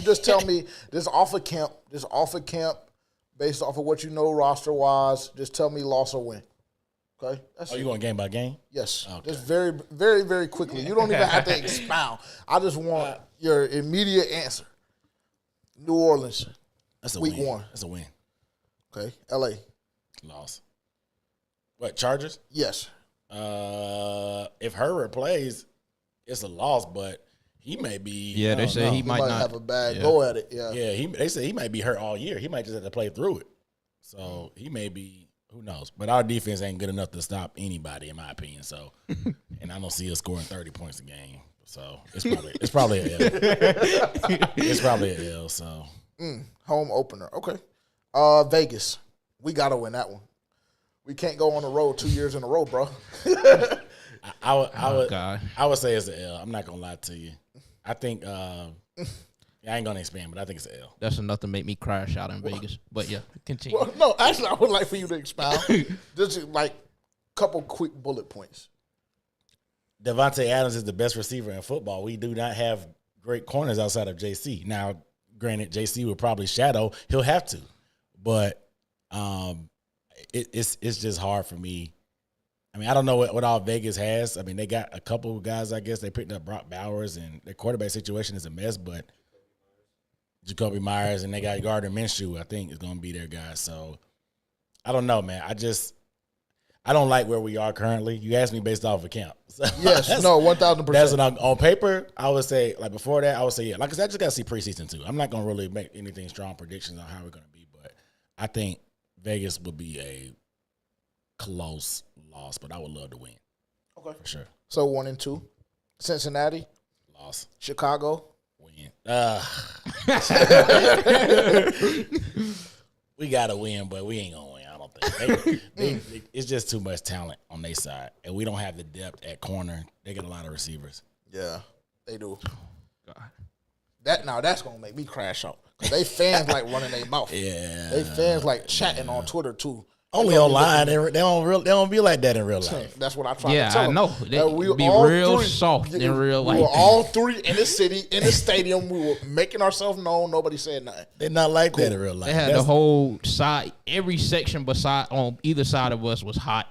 just tell me this off of camp, based off of what you know roster wise, just tell me loss or win. Okay. You going game by game? Yes. Okay. Just very, very, very quickly. You don't even have to expound. I just want your immediate answer. New Orleans. That's a week win. 1. That's a win. Okay. LA. Loss. What, Chargers? Yes. If Herbert plays, it's a loss, but he may be. Yeah, they say he might not have a bad go at it. Yeah. Yeah, they say he might be hurt all year. He might just have to play through it. So he may be. Who knows? But our defense ain't good enough to stop anybody, in my opinion. So, and I don't see us scoring 30 points a game. So it's probably an L. It's probably an L. So home opener. Okay. Vegas. We gotta win that one. We can't go on the road 2 years in a row, bro. I would say it's an L. I'm not gonna lie to you. I think I ain't gonna expand, but I think it's an L. That's enough to make me crash out in Vegas. But yeah, continue. Well, no, actually, I would like for you to expound. Just like a couple quick bullet points. Devontae Adams is the best receiver in football. We do not have great corners outside of JC. Now, granted, JC will probably shadow. He'll have to, but it's just hard for me. I mean, I don't know what all Vegas has. I mean, they got a couple of guys. I guess they picked up Brock Bowers, and their quarterback situation is a mess. But Jacoby Myers, and they got Gardner Minshew, I think, is going to be their guy. So, I don't know, man. I don't like where we are currently. You asked me based off of camp. So yes, no, 1,000%. That's on paper, I would say, like before that, I would say, yeah. Like I said, I just got to see preseason, too. I'm not going to really make anything strong predictions on how we're going to be. But I think Vegas would be a close loss, but I would love to win. Okay. For sure. So 1 and 2. Cincinnati. Loss. Chicago. Win. We got to win, but we ain't going to win. I don't think. It's just too much talent on their side, and we don't have the depth at corner. They got a lot of receivers. Yeah, they do. God. That's going to make me crash out. Because they fans like running their mouth. Yeah. They fans like chatting on Twitter, too. Only online. They don't be like that in real life. That's what I try to tell them. Yeah, I know. They be real soft in real life. We were all three in the city, in the stadium. We were making ourselves known. Nobody said nothing. They're not like that in real life. They had the whole side, every section beside on either side of us was hot.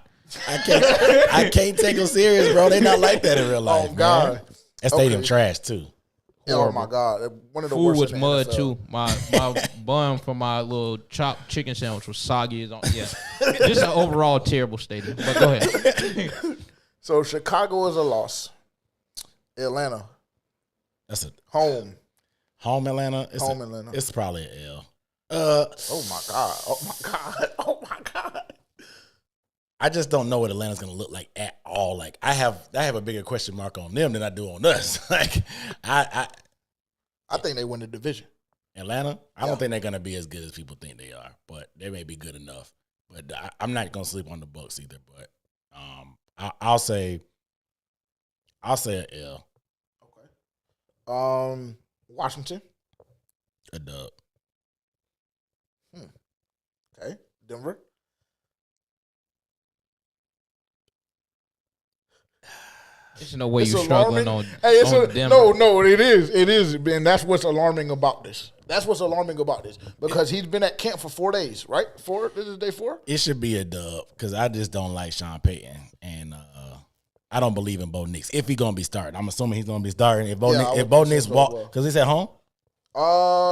I can't take them serious, bro. They not like that in real life. Oh, God. Man. That stadium trash, too. Oh, my God. One of the Food worst was in the mud, NFL. too. My bun for my little chopped chicken sandwich was soggy as on. Yeah. Just an overall terrible stadium. But go ahead. So, Chicago is a loss. Atlanta. That's a home. Home Atlanta? Atlanta. It's probably an L. Oh, my God. Oh, my God. Oh, my God. I just don't know what Atlanta's going to look like at all. Like I have a bigger question mark on them than I do on us. Like I think they win the division. Atlanta, I don't think they're going to be as good as people think they are, but they may be good enough. But I'm not going to sleep on the Bucks either. But I'll say an L. Okay. Washington. A dub. Okay. Denver. There's no way It's you're struggling alarming. on Denver. No, it is, and that's what's alarming about this. Because he's been at camp for 4 days, right? This is day 4. It should be a dub because I just don't like Sean Payton, and I don't believe in Bo Nix. If he's gonna be starting, I'm assuming he's gonna be starting. If Bo Nix walk, because he's at home.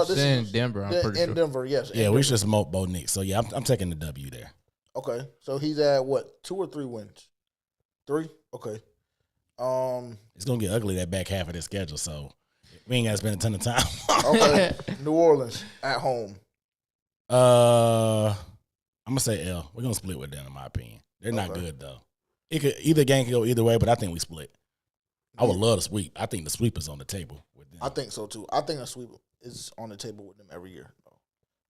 This is in Denver. I'm pretty sure. In Denver, yes. Yeah, we should smoke Bo Nix. So yeah, I'm taking the W there. Okay, so he's at what, 2 or 3 wins? 3. Okay. It's gonna get ugly that back half of the schedule, so we ain't gotta spend a ton of time. Okay. New Orleans at home. I'm gonna say L. We're gonna split with them, in my opinion. They're not good though. Either game can go either way, but I think we split. I would love to sweep. I think the sweep is on the table with them. I think so too. I think a sweep is on the table with them every year.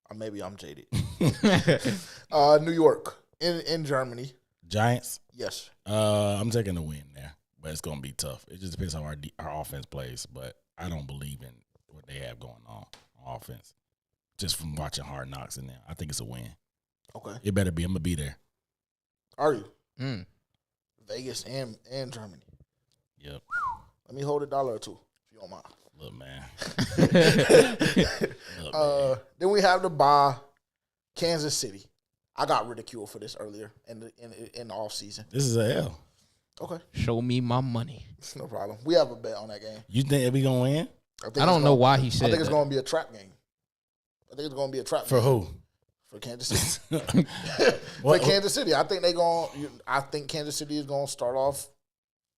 Or maybe I'm jaded. New York in Germany. Giants. Yes. I'm taking the win there, but it's gonna be tough. It just depends how our offense plays, but I don't believe in what they have going on offense. Just from watching Hard Knocks in there, I think it's a win. Okay. It better be. I'm gonna be there. Are you? Vegas and Germany. Yep. Let me hold $1 or $2 if you don't mind. Look, man. Then we have the bye, Kansas City. I got ridiculed for this earlier in the offseason. This is a L. Okay. Show me my money. No problem. We have a bet on that game. You think we gonna win? I don't know why he said I think it's that. going to be a trap game. I think it's going to be a trap For game. who? For Kansas City. For Kansas City. I think Kansas City is going to start off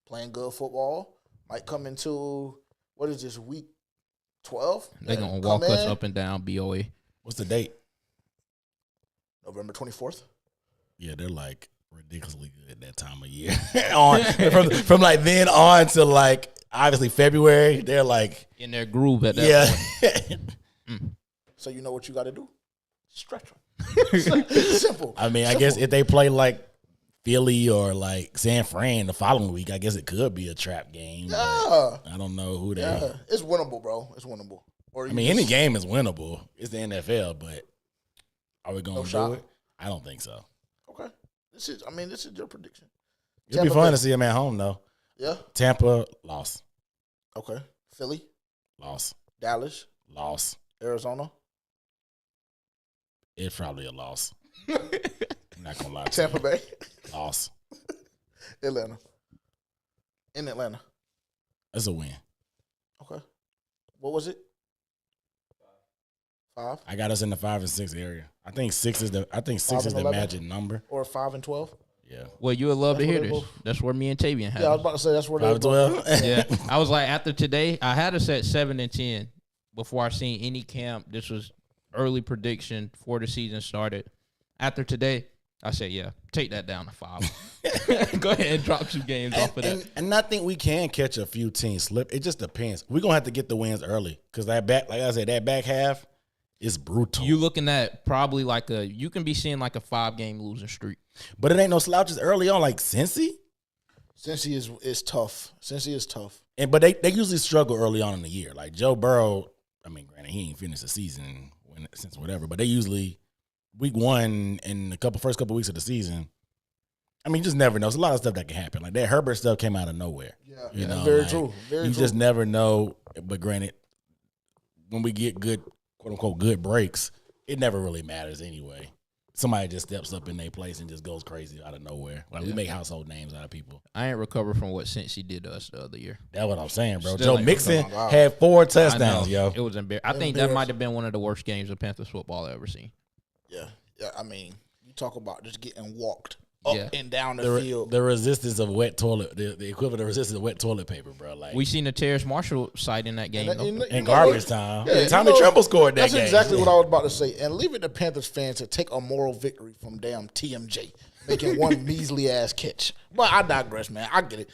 playing good football. Might come into, what is this, week 12? They're going to walk us up and down BOA. What's the date? November 24th. Yeah, they're like ridiculously good at that time of year. from like then on to like obviously February, they're like in their groove at that point. So you know what you got to do? Stretch them. Simple. I mean, I guess if they play like Philly or like San Fran the following week, I guess it could be a trap game. Yeah. I don't know who they Yeah. It's winnable, bro. It's winnable. Or I mean, any game is winnable. It's the NFL, but are we going to do it? I don't think so. Okay. This is your prediction. It'd be fun to see them at home, though. Yeah. Tampa, loss. Okay. Philly, Loss. Dallas, Loss. Arizona, It's probably a loss. I'm not going to lie to Tampa Bay, Loss. Atlanta. In Atlanta. That's a win. Okay. What was it? 5? I got us in the 5 and 6 area. I think 6 is the 11? magic number. Or 5 and 12? Yeah. Well, you would love to hear what they this. both- That's where me and Tavian had Yeah, I was it. about to say that's where 5 they and 12. Yeah. I was like, after today, I had us at 7 and 10 before I seen any camp. This was early prediction before the season started. After today, I said, yeah, take that down to 5. Go ahead and drop some games off of that. And I think we can catch a few teams slip. It just depends. We're going to have to get the wins early because that back, like I said, that back half is brutal. You looking at probably you can be seeing like a 5-game losing streak. But it ain't no slouches early on like Cincy. Cincy is tough. Cincy is tough. But they usually struggle early on in the year. Like Joe Burrow, I mean, granted, he ain't finished the season since whatever, but they usually week 1 and first couple weeks of the season. I mean, you just never know. There's a lot of stuff that can happen. Like that Herbert stuff came out of nowhere. Yeah, you know, very like, true. Very you true. just never know. But granted, when we get good, quote unquote, good breaks, it never really matters anyway. Somebody just steps up in their place and just goes crazy out of nowhere. Like we make household names out of people. I ain't recovered from what Cincy did to us the other year. That's what I'm saying, bro. Still Joe ain't Mixon recovered. had 4 I touchdowns, know. yo. It was embarrassing. I think that might have been one of the worst games of Panthers football I've ever seen. Yeah. I mean, you talk about just getting walked up and down the field. The resistance of wet toilet, the equivalent of resistance of wet toilet paper, bro. Like We seen the Terrace Marshall side in that game. though. in garbage time. Yeah, Tommy Tremble scored that That's game. exactly what I was about to say. And leave it to Panthers fans to take a moral victory from damn TMJ making one measly ass catch. But I digress, man. I get it.